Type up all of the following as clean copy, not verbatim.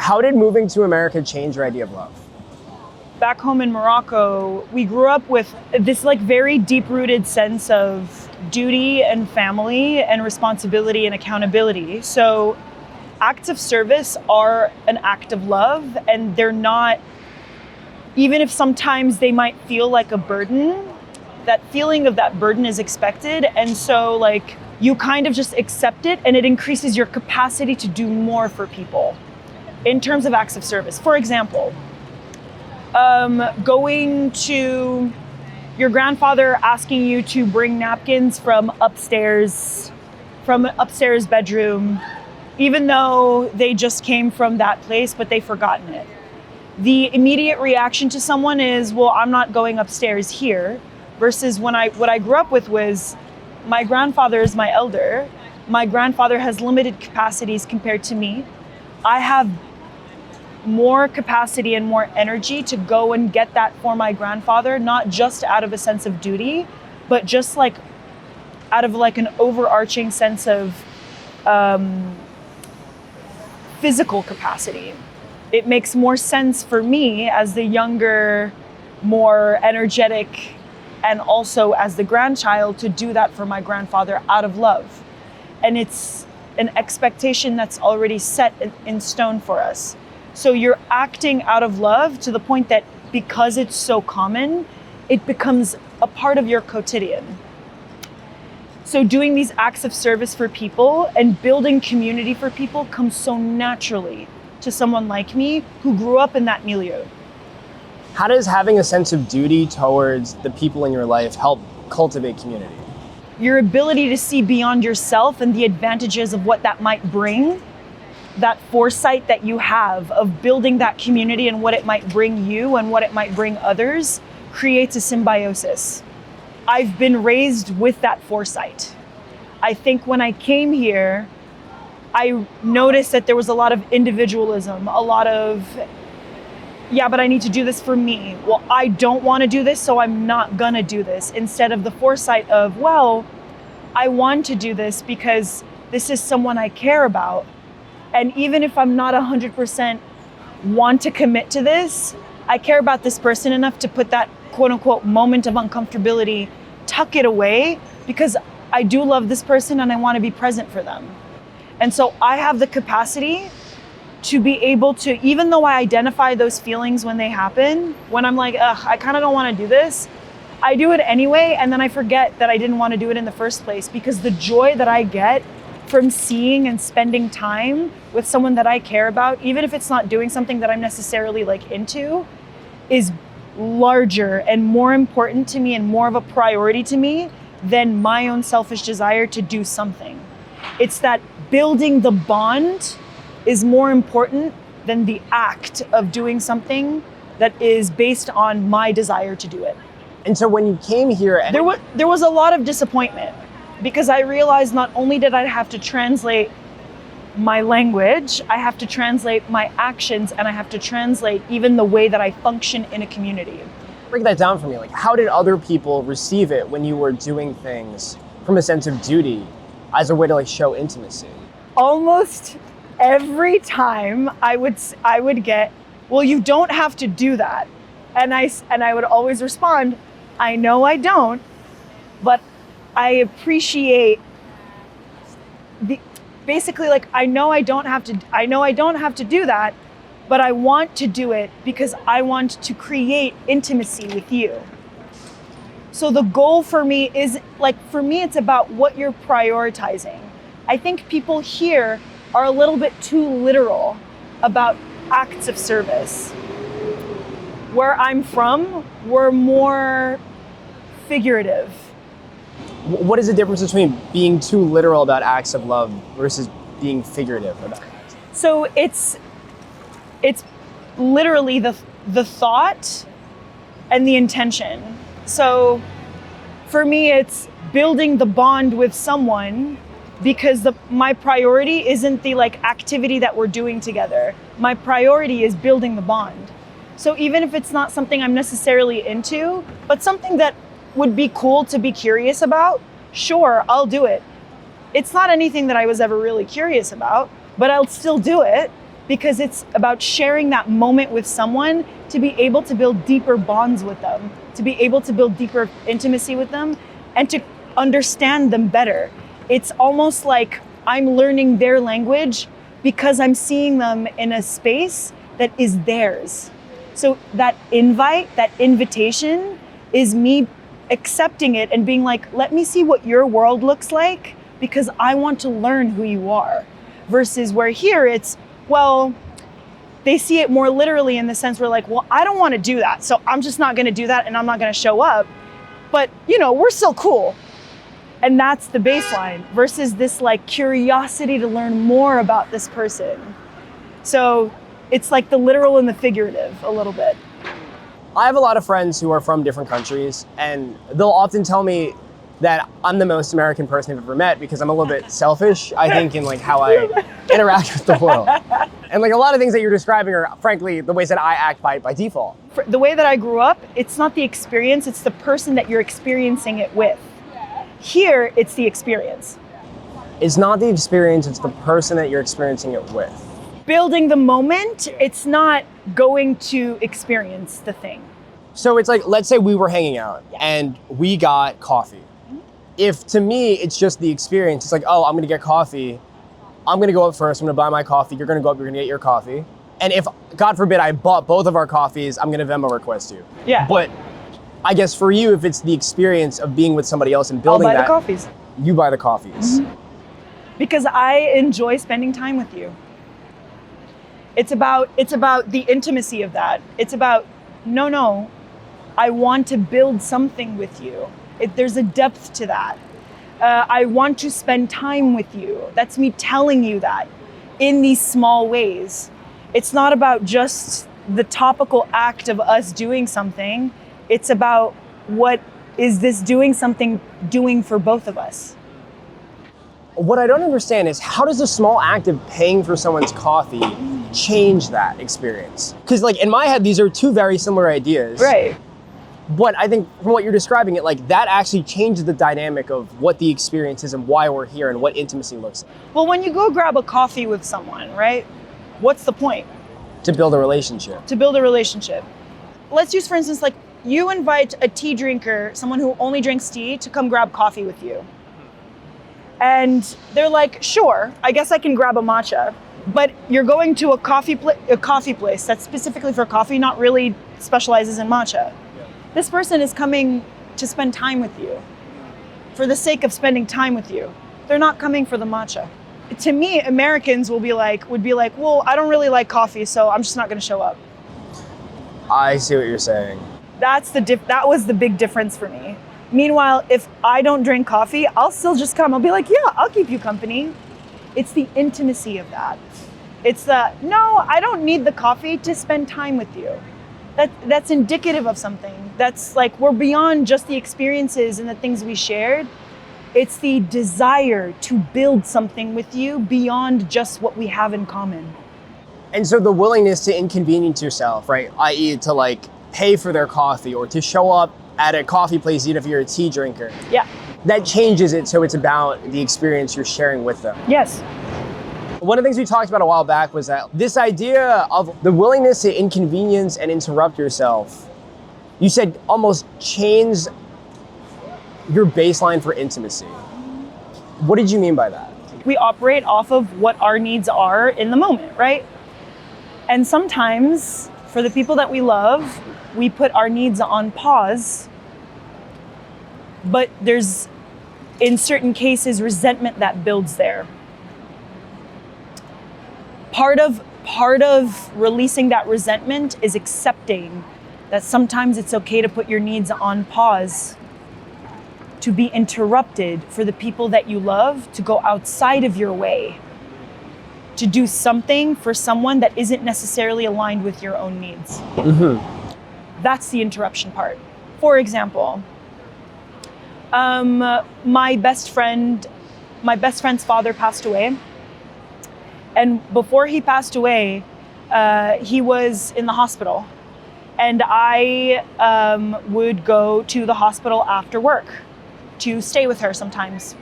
How did moving to America change your idea of love? Back home in Morocco, we grew up with this like very deep-rooted sense of duty and family and responsibility and accountability. So acts of service are an act of love, and they're not, even if sometimes they might feel like a burden, that feeling of that burden is expected. And so like you kind of just accept it, and it increases your capacity to do more for people in terms of acts of service. For example, going to your grandfather asking you to bring napkins from upstairs bedroom, even though they just came from that place, but they've forgotten it. The immediate reaction to someone is, well, I'm not going upstairs here, versus what I grew up with was, my grandfather is my elder. My grandfather has limited capacities compared to me. I have more capacity and more energy to go and get that for my grandfather, not just out of a sense of duty, but just like out of like an overarching sense of physical capacity. It makes more sense for me as the younger, more energetic, and also as the grandchild to do that for my grandfather out of love. And it's an expectation that's already set in stone for us. So you're acting out of love to the point that because it's so common, it becomes a part of your quotidian. So doing these acts of service for people and building community for people comes so naturally to someone like me who grew up in that milieu. How does having a sense of duty towards the people in your life help cultivate community? Your ability to see beyond yourself and the advantages of what that might bring, that foresight that you have of building that community and what it might bring you and what it might bring others, creates a symbiosis. I've been raised with that foresight. I think when I came here, I noticed that there was a lot of individualism, a lot of, yeah, but I need to do this for me. Well, I don't want to do this, so I'm not gonna do this. Instead of the foresight of, well, I want to do this because this is someone I care about. And even if I'm not 100% want to commit to this, I care about this person enough to put that quote unquote moment of uncomfortability, tuck it away, because I do love this person and I want to be present for them. And so I have the capacity to be able to, even though I identify those feelings when they happen, when I'm like, ugh, I kind of don't want to do this, I do it anyway, and then I forget that I didn't want to do it in the first place, because the joy that I get from seeing and spending time with someone that I care about, even if it's not doing something that I'm necessarily like into, is larger and more important to me and more of a priority to me than my own selfish desire to do something. It's that building the bond is more important than the act of doing something that is based on my desire to do it. And so when you came here, there was a lot of disappointment, because I realized not only did I have to translate my language, I have to translate my actions, and I have to translate even the way that I function in a community. Break that down for me. Like, how did other people receive it when you were doing things from a sense of duty as a way to like show intimacy? Almost every time I would get, well, you don't have to do that. And I would always respond, I know I don't, but I appreciate basically like, I know I don't have to do that, but I want to do it because I want to create intimacy with you. So the goal for me is like, for me, it's about what you're prioritizing. I think people here are a little bit too literal about acts of service. Where I'm from, we're more figurative. What is the difference between being too literal about acts of love versus being figurative about it? So it's literally the thought and the intention. So for me, it's building the bond with someone, because my priority isn't the like activity that we're doing together. My priority is building the bond. So even if it's not something I'm necessarily into, but something that would be cool to be curious about, sure, I'll do it. It's not anything that I was ever really curious about, but I'll still do it because it's about sharing that moment with someone to be able to build deeper bonds with them, to be able to build deeper intimacy with them, and to understand them better. It's almost like I'm learning their language because I'm seeing them in a space that is theirs. So that invite, that invitation is me accepting it and being like, let me see what your world looks like because I want to learn who you are. Versus where here it's, well, they see it more literally in the sense where like, well, I don't want to do that. So I'm just not going to do that and I'm not going to show up. But, you know, we're still cool. And that's the baseline versus this like curiosity to learn more about this person. So it's like the literal and the figurative a little bit. I have a lot of friends who are from different countries, and they'll often tell me that I'm the most American person they've ever met because I'm a little bit selfish, I think, in like how I interact with the world. And like a lot of things that you're describing are frankly the ways that I act by default. The way that I grew up, it's not the experience, it's the person that you're experiencing it with. Here, it's the experience. It's not the experience, it's the person that you're experiencing it with. Building the moment, it's not going to experience the thing. So it's like, let's say we were hanging out and we got coffee. If to me, it's just the experience, it's like, oh, I'm gonna get coffee. I'm gonna go up first, I'm gonna buy my coffee, you're gonna go up, you're gonna get your coffee. And if, God forbid, I bought both of our coffees, I'm gonna Venmo request you. Yeah. But I guess for you, if it's the experience of being with somebody else and building I'll buy that, the coffees. You buy the coffees. Because I enjoy spending time with you. It's about the intimacy of that. It's about, no, I want to build something with you. There's a depth to that. I want to spend time with you. That's me telling you that in these small ways. It's not about just the topical act of us doing something. It's about what is this doing for both of us. What I don't understand is how does a small act of paying for someone's coffee change that experience? Because like in my head, these are two very similar ideas. Right. But I think from what you're describing it, like that actually changes the dynamic of what the experience is and why we're here and what intimacy looks like. Well, when you go grab a coffee with someone, right? What's the point? To build a relationship. To build a relationship. Let's use, for instance, like you invite a tea drinker, someone who only drinks tea, to come grab coffee with you. And they're like, sure, I guess I can grab a matcha. But you're going to a coffee place that's specifically for coffee, not really specializes in matcha. Yeah. This person is coming to spend time with you for the sake of spending time with you. They're not coming for the matcha. To me, Americans would be like, well, I don't really like coffee, so I'm just not going to show up. I see what you're saying. That was the big difference for me. Meanwhile, if I don't drink coffee, I'll still just come. I'll be like, yeah, I'll keep you company. It's the intimacy of that. It's no, I don't need the coffee to spend time with you. That's indicative of something. That's like, we're beyond just the experiences and the things we shared. It's the desire to build something with you beyond just what we have in common. And so the willingness to inconvenience yourself, right? i.e. to like pay for their coffee or to show up at a coffee place, even if you're a tea drinker. Yeah. That changes it, so it's about the experience you're sharing with them. Yes. One of the things we talked about a while back was that this idea of the willingness to inconvenience and interrupt yourself, you said almost change your baseline for intimacy. What did you mean by that? We operate off of what our needs are in the moment, right? And sometimes, for the people that we love, we put our needs on pause, but there's, in certain cases, resentment that builds there. Part of releasing that resentment is accepting that sometimes it's okay to put your needs on pause, to be interrupted for the people that you love, to go outside of your way, to do something for someone that isn't necessarily aligned with your own needs. Mm-hmm. That's the interruption part. For example, my best friend's father passed away. And before he passed away, he was in the hospital. And I would go to the hospital after work to stay with her sometimes.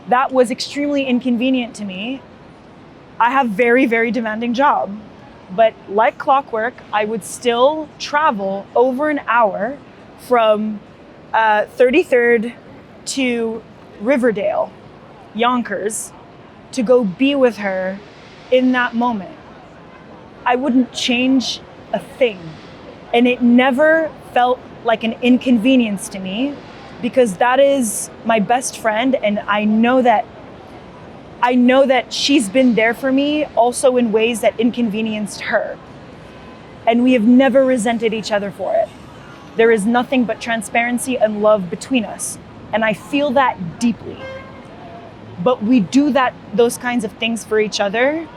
That was extremely inconvenient to me I have very, very demanding job. But like clockwork, I would still travel over an hour from 33rd to Riverdale, Yonkers, to go be with her in that moment. I wouldn't change a thing. And it never felt like an inconvenience to me, because that is my best friend, and I know that she's been there for me also in ways that inconvenienced her. And we have never resented each other for it. There is nothing but transparency and love between us. And I feel that deeply. But we do those kinds of things for each other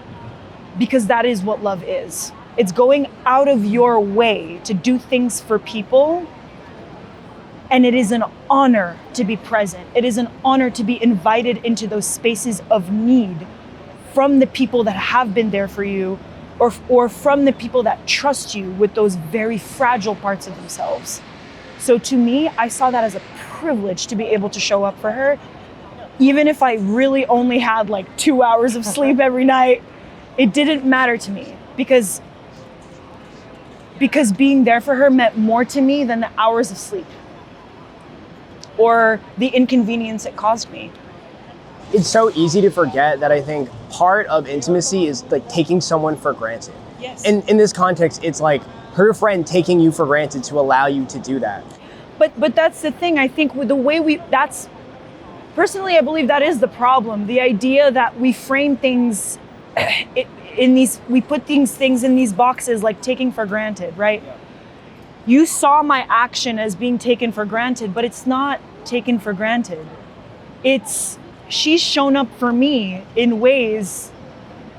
because that is what love is. It's going out of your way to do things for people. And it is an honor to be present. It is an honor to be invited into those spaces of need from the people that have been there for you, or from the people that trust you with those very fragile parts of themselves. So to me, I saw that as a privilege to be able to show up for her. Even if I really only had like 2 hours of sleep every night, it didn't matter to me because being there for her meant more to me than the hours of sleep or the inconvenience it caused me. It's so easy to forget that I think part of intimacy is like taking someone for granted. Yes. And in this context, it's like her friend taking you for granted to allow you to do that. But that's the thing. I think with the way personally, I believe that is the problem. The idea that we frame things we put things in these boxes like taking for granted, right? Yeah. You saw my action as being taken for granted, but it's not taken for granted. She's shown up for me in ways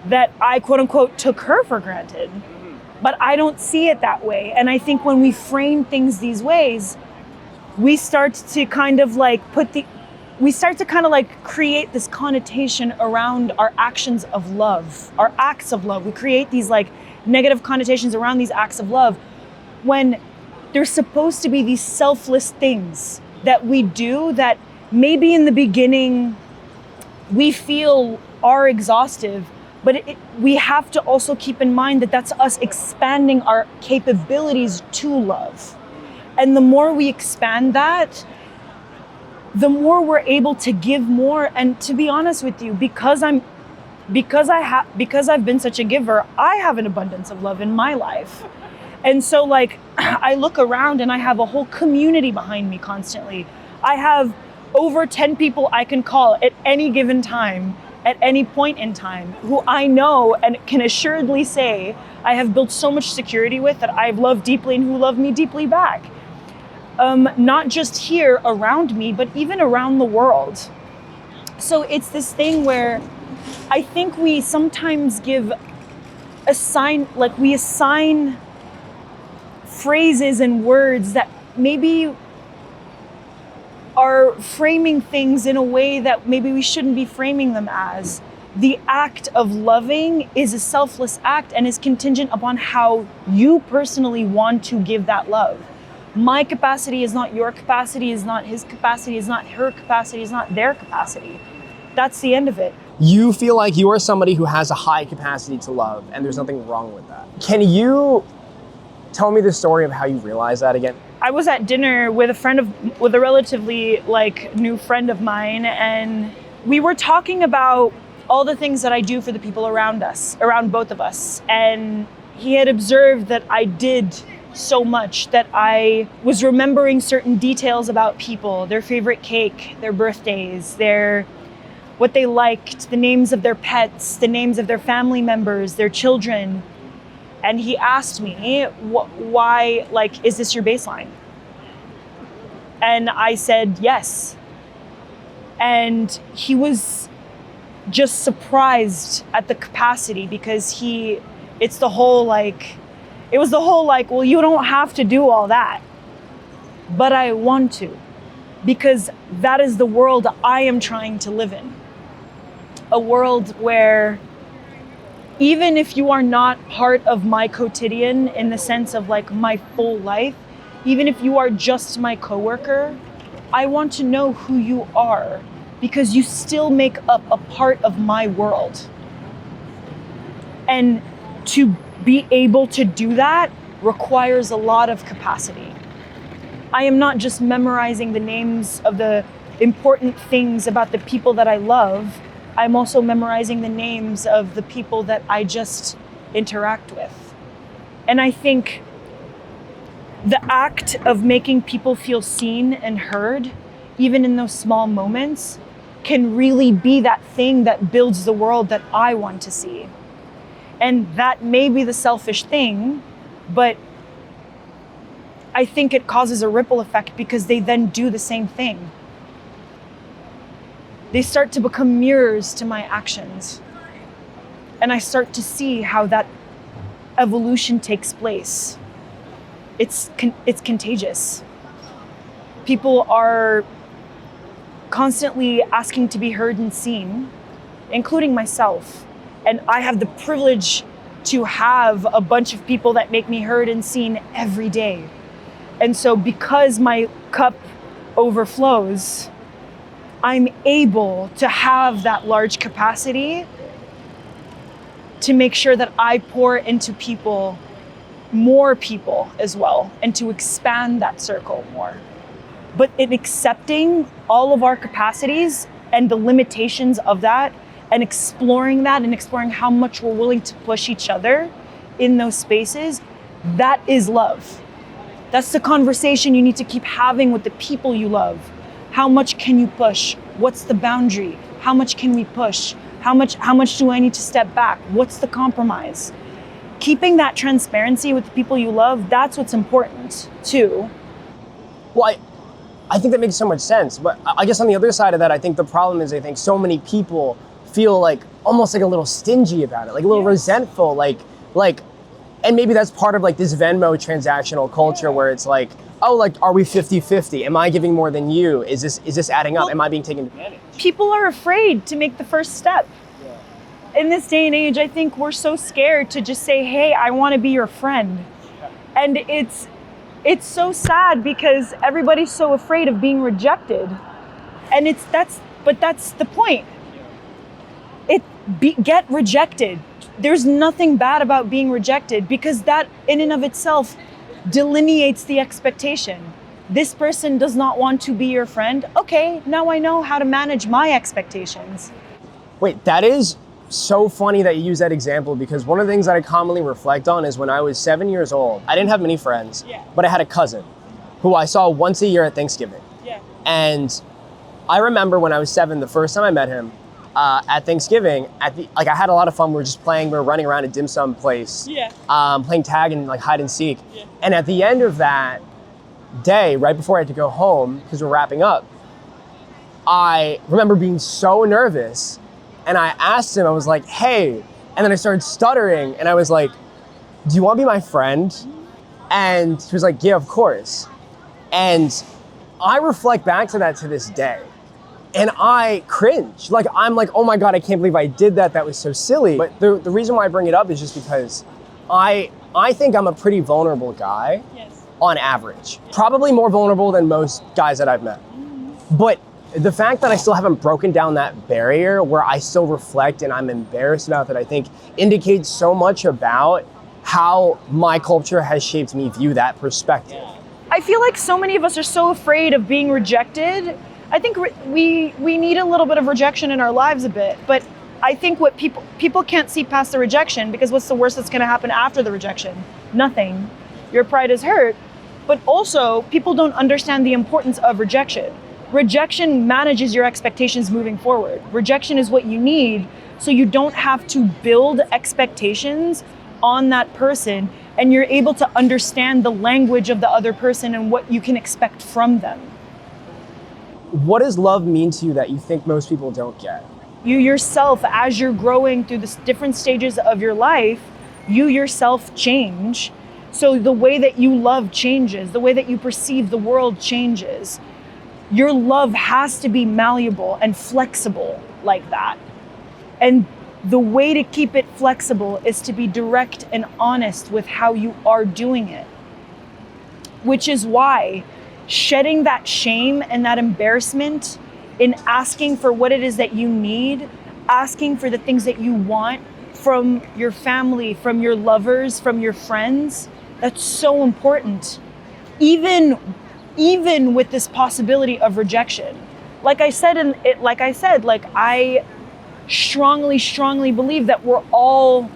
that I quote unquote took her for granted, but I don't see it that way. And I think when we frame things these ways, we start to kind of like create this connotation around our actions of love, our acts of love. We create these like negative connotations around these acts of love when there's supposed to be these selfless things that we do that maybe in the beginning we feel are exhaustive, but we have to also keep in mind that that's us expanding our capabilities to love. And the more we expand that, the more we're able to give more. And to be honest with you, because I've been such a giver, I have an abundance of love in my life. And so like, I look around and I have a whole community behind me constantly. I have over 10 people I can call at any given time, at any point in time, who I know and can assuredly say I have built so much security with, that I've loved deeply and who love me deeply back. Not just here around me, but even around the world. So it's this thing where I think we sometimes assign phrases and words that maybe are framing things in a way that maybe we shouldn't be framing them as. The act of loving is a selfless act and is contingent upon how you personally want to give that love. My capacity is not your capacity, is not his capacity, is not her capacity, is not their capacity. That's the end of it. You feel like you are somebody who has a high capacity to love, and there's nothing wrong with that. Can you tell me the story of how you realized that again? I was at dinner with a relatively like new friend of mine, and we were talking about all the things that I do for the people around both of us. And he had observed that I did so much, that I was remembering certain details about people, their favorite cake, their birthdays, what they liked, the names of their pets, the names of their family members, their children. And he asked me, why, like, is this your baseline? And I said, yes. And he was just surprised at the capacity, because it was the whole like, well, you don't have to do all that, but I want to, because that is the world I am trying to live in. A world where even if you are not part of my quotidian in the sense of like my full life, even if you are just my coworker, I want to know who you are, because you still make up a part of my world. And to be able to do that requires a lot of capacity. I am not just memorizing the names of the important things about the people that I love. I'm also memorizing the names of the people that I just interact with. And I think the act of making people feel seen and heard, even in those small moments, can really be that thing that builds the world that I want to see. And that may be the selfish thing, but I think it causes a ripple effect because they then do the same thing. They start to become mirrors to my actions. And I start to see how that evolution takes place. It's contagious. People are constantly asking to be heard and seen, including myself. And I have the privilege to have a bunch of people that make me heard and seen every day. And so because my cup overflows, I'm able to have that large capacity to make sure that I pour into people, more people as well, and to expand that circle more. But in accepting all of our capacities and the limitations of that, and exploring how much we're willing to push each other in those spaces, that is love. That's the conversation you need to keep having with the people you love. How much can you push? What's the boundary? How much can we push? How much do I need to step back? What's the compromise? Keeping that transparency with the people you love, that's what's important too. Well, I think that makes so much sense. But I guess on the other side of that, I think the problem is I think so many people feel like almost like a little stingy about it, like a little resentful, like, and maybe that's part of like this Venmo transactional culture where it's like, oh, like, are we 50-50? Am I giving more than you? Is this adding up? Am I being taken advantage? People are afraid to make the first step. Yeah. In this day and age, I think we're so scared to just say, hey, I want to be your friend. Yeah. And it's so sad because everybody's so afraid of being rejected. And that's the point. Get rejected. There's nothing bad about being rejected because that in and of itself delineates the expectation. This person does not want to be your friend. Okay, now I know how to manage my expectations. Wait, that is so funny that you use that example because one of the things that I commonly reflect on is when I was 7 years old, I didn't have many friends, but I had a cousin who I saw once a year at Thanksgiving. Yeah. And I remember when I was 7, the first time I met him, at Thanksgiving, I had a lot of fun. We were running around a dim sum place, playing tag and like hide and seek. Yeah. And at the end of that day, right before I had to go home, because we're wrapping up, I remember being so nervous and I asked him, I was like, hey, and then I started stuttering and I was like, do you want to be my friend? And he was like, yeah, of course. And I reflect back to that to this day. And I cringe. Like, I'm like, oh my God, I can't believe I did that. That was so silly. But the reason why I bring it up is just because I think I'm a pretty vulnerable guy on average. Probably more vulnerable than most guys that I've met. But the fact that I still haven't broken down that barrier where I still reflect and I'm embarrassed about that, I think indicates so much about how my culture has shaped me view that perspective. I feel like so many of us are so afraid of being rejected. I think we need a little bit of rejection in our lives a bit, but I think what people can't see past the rejection because what's the worst that's going to happen after the rejection? Nothing. Your pride is hurt, but also people don't understand the importance of rejection. Rejection manages your expectations moving forward. Rejection is what you need so you don't have to build expectations on that person and you're able to understand the language of the other person and what you can expect from them. What does love mean to you that you think most people don't get? You yourself, as you're growing through the different stages of your life, you yourself change. So the way that you love changes, the way that you perceive the world changes. Your love has to be malleable and flexible like that. And the way to keep it flexible is to be direct and honest with how you are doing it. Which is why shedding that shame and that embarrassment in asking for what it is that you need, asking for the things that you want from your family, from your lovers, from your friends. That's so important. Even with this possibility of rejection. Like I said, I strongly believe that we're all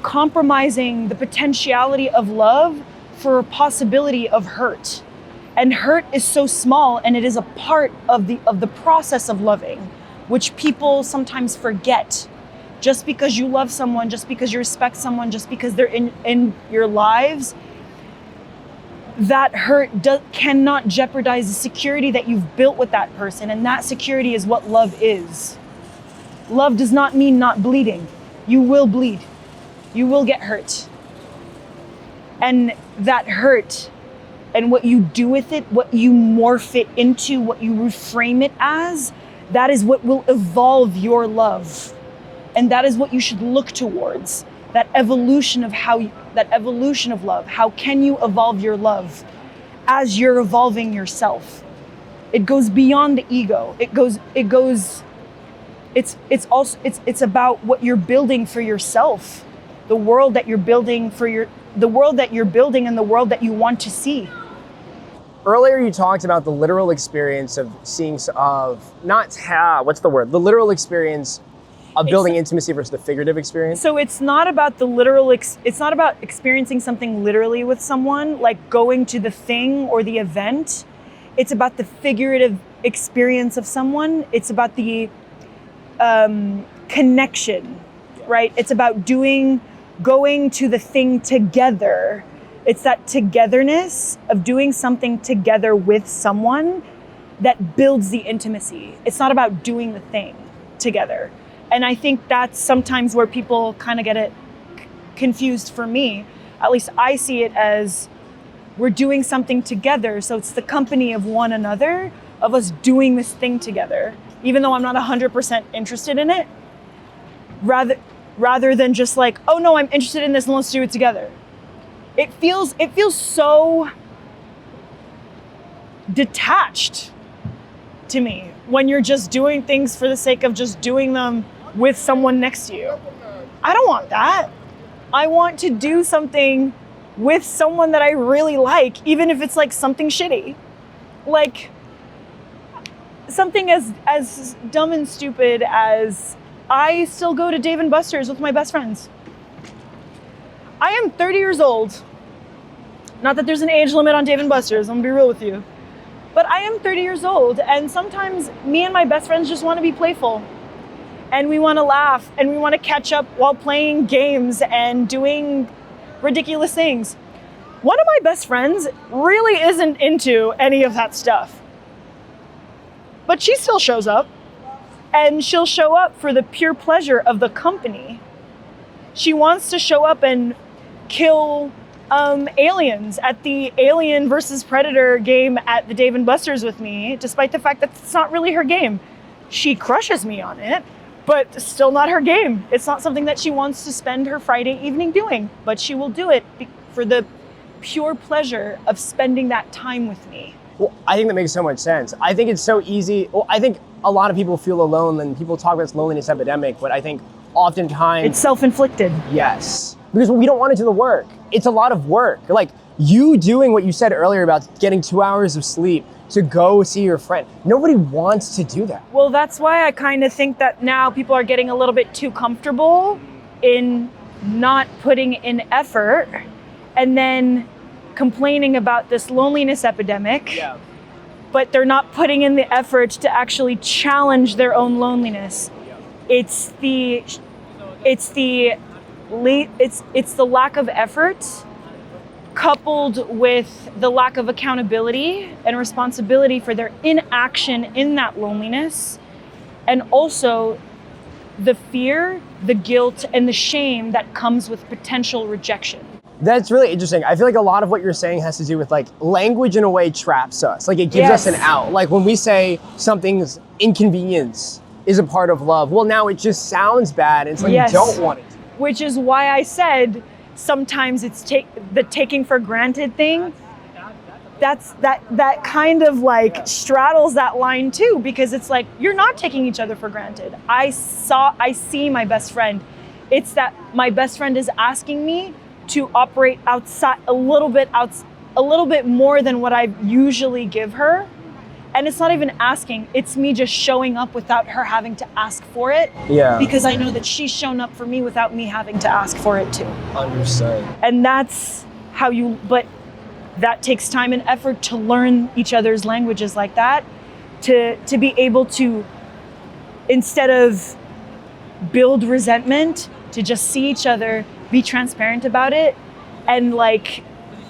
compromising the potentiality of love for a possibility of hurt. And hurt is so small, and it is a part of the process of loving, which people sometimes forget. Just because you love someone, just because you respect someone, just because they're in your lives, that hurt cannot jeopardize the security that you've built with that person. And that security is what love is. Love does not mean not bleeding. You will bleed. You will get hurt. And that hurt and what you do with it, what you morph it into, what you reframe it as, that is what will evolve your love. And that is what you should look towards. That evolution of love. How can you evolve your love as you're evolving yourself? It goes beyond the ego. It's about what you're building for yourself. The world that you're building and the world that you want to see. Earlier you talked about the literal experience of the literal experience of building intimacy versus the figurative experience. So it's not about the literal, it's not about experiencing something literally with someone, like going to the thing or the event. It's about the figurative experience of someone. It's about the connection, right? It's about going to the thing together. It's that togetherness of doing something together with someone that builds the intimacy. It's not about doing the thing together. And I think that's sometimes where people kind of get it confused. For me, at least I see it as we're doing something together. So it's the company of one another, of us doing this thing together, even though I'm not 100% interested in it, rather than just like, oh no, I'm interested in this and let's do it together. It feels so detached to me when you're just doing things for the sake of just doing them with someone next to you. I don't want that. I want to do something with someone that I really like, even if it's like something shitty. Like something as dumb and stupid as I still go to Dave & Buster's with my best friends. I am 30 years old. Not that there's an age limit on Dave & Buster's, I'm gonna be real with you. But I am 30 years old, and sometimes me and my best friends just wanna be playful. And we wanna laugh, and we wanna catch up while playing games and doing ridiculous things. One of my best friends really isn't into any of that stuff. But she still shows up, and she'll show up for the pure pleasure of the company. She wants to show up and kill aliens at the Alien versus Predator game at the Dave & Buster's with me, despite the fact that it's not really her game. She crushes me on it, but still not her game. It's not something that she wants to spend her Friday evening doing, but she will do it for the pure pleasure of spending that time with me. Well, I think that makes so much sense. I think it's so easy. Well, I think a lot of people feel alone, and people talk about this loneliness epidemic, but I think oftentimes it's self-inflicted. Yes, because we don't want to do the work. It's a lot of work. Like you doing what you said earlier about getting 2 hours of sleep to go see your friend. Nobody wants to do that. Well, that's why I kind of think that now people are getting a little bit too comfortable in not putting in effort and then complaining about this loneliness epidemic. Yeah. But they're not putting in the effort to actually challenge their own loneliness. It's the lack of effort coupled with the lack of accountability and responsibility for their inaction in that loneliness, and also the fear, the guilt, and the shame that comes with potential rejection. That's really interesting. I feel like a lot of what you're saying has to do with like language in a way traps us. Like it gives us an out. Like when we say something's inconvenience is a part of love, well now it just sounds bad and it's like you don't want it. Which is why I said sometimes it's the taking for granted thing that kind of like straddles that line too, because it's like you're not taking each other for granted. I see my best friend. It's that my best friend is asking me to operate outside a little bit more than what I usually give her. And it's not even asking, it's me just showing up without her having to ask for it. Yeah. Because I know that she's shown up for me without me having to ask for it too. Understood. And that's how but that takes time and effort to learn each other's languages like that, to be able to, instead of build resentment, to just see each other, be transparent about it, and like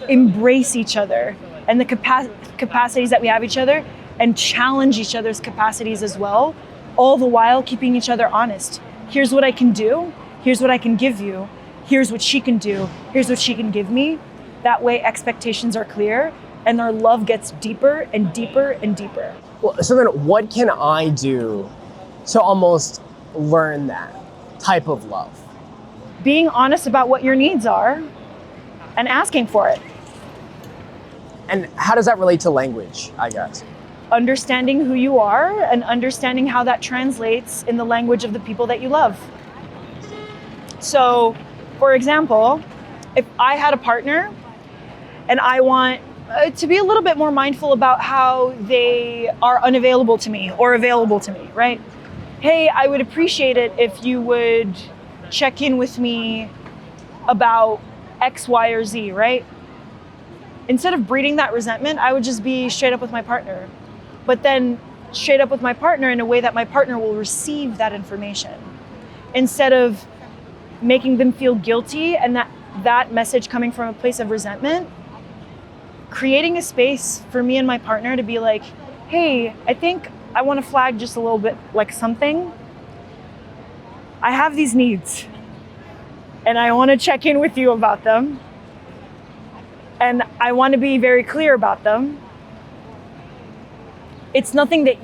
embrace each other and the capacities that we have each other, and challenge each other's capacities as well, all the while keeping each other honest. Here's what I can do, here's what I can give you, here's what she can do, here's what she can give me. That way expectations are clear and our love gets deeper and deeper and deeper. Well, so then what can I do to almost learn that type of love? Being honest about what your needs are and asking for it. And how does that relate to language, I guess? Understanding who you are and understanding how that translates in the language of the people that you love. So, for example, if I had a partner and I want to be a little bit more mindful about how they are unavailable to me or available to me, right? Hey, I would appreciate it if you would check in with me about X, Y, or Z, right? Instead of breeding that resentment, I would just be straight up with my partner. But then straight up with my partner in a way that my partner will receive that information. Instead of making them feel guilty and that message coming from a place of resentment, creating a space for me and my partner to be like, hey, I think I want to flag just a little bit like something. I have these needs and I want to check in with you about them. And I want to be very clear about them. It's nothing that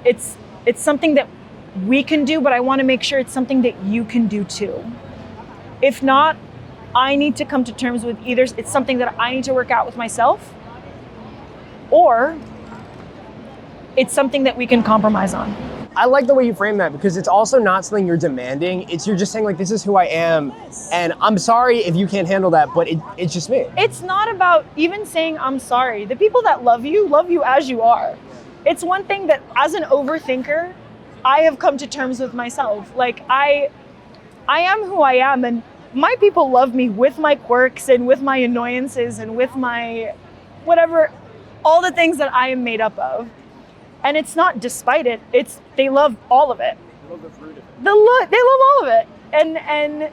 it's something that we can do, but I want to make sure it's something that you can do too. If not, I need to come to terms with either it's something that I need to work out with myself, or it's something that we can compromise on. I like the way you frame that, because it's also not something you're demanding. You're just saying like, this is who I am. Yes. And I'm sorry if you can't handle that, but it's just me. It's not about even saying I'm sorry. The people that love you as you are. It's one thing that as an overthinker, I have come to terms with myself. Like I am who I am, and my people love me with my quirks and with my annoyances and with my whatever, all the things that I am made up of. And it's not despite it, they love all of it. They love the fruit of it. They love all of it. And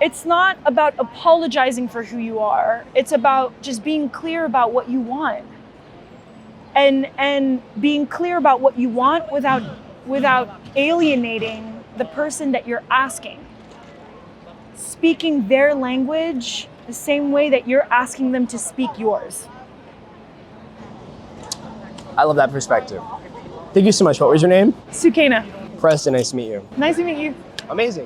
it's not about apologizing for who you are. It's about just being clear about what you want. And being clear about what you want without alienating the person that you're asking. Speaking their language the same way that you're asking them to speak yours. I love that perspective. Thank you so much. What was your name? Sukena, Preston, nice to meet you. nice to meet you. Amazing.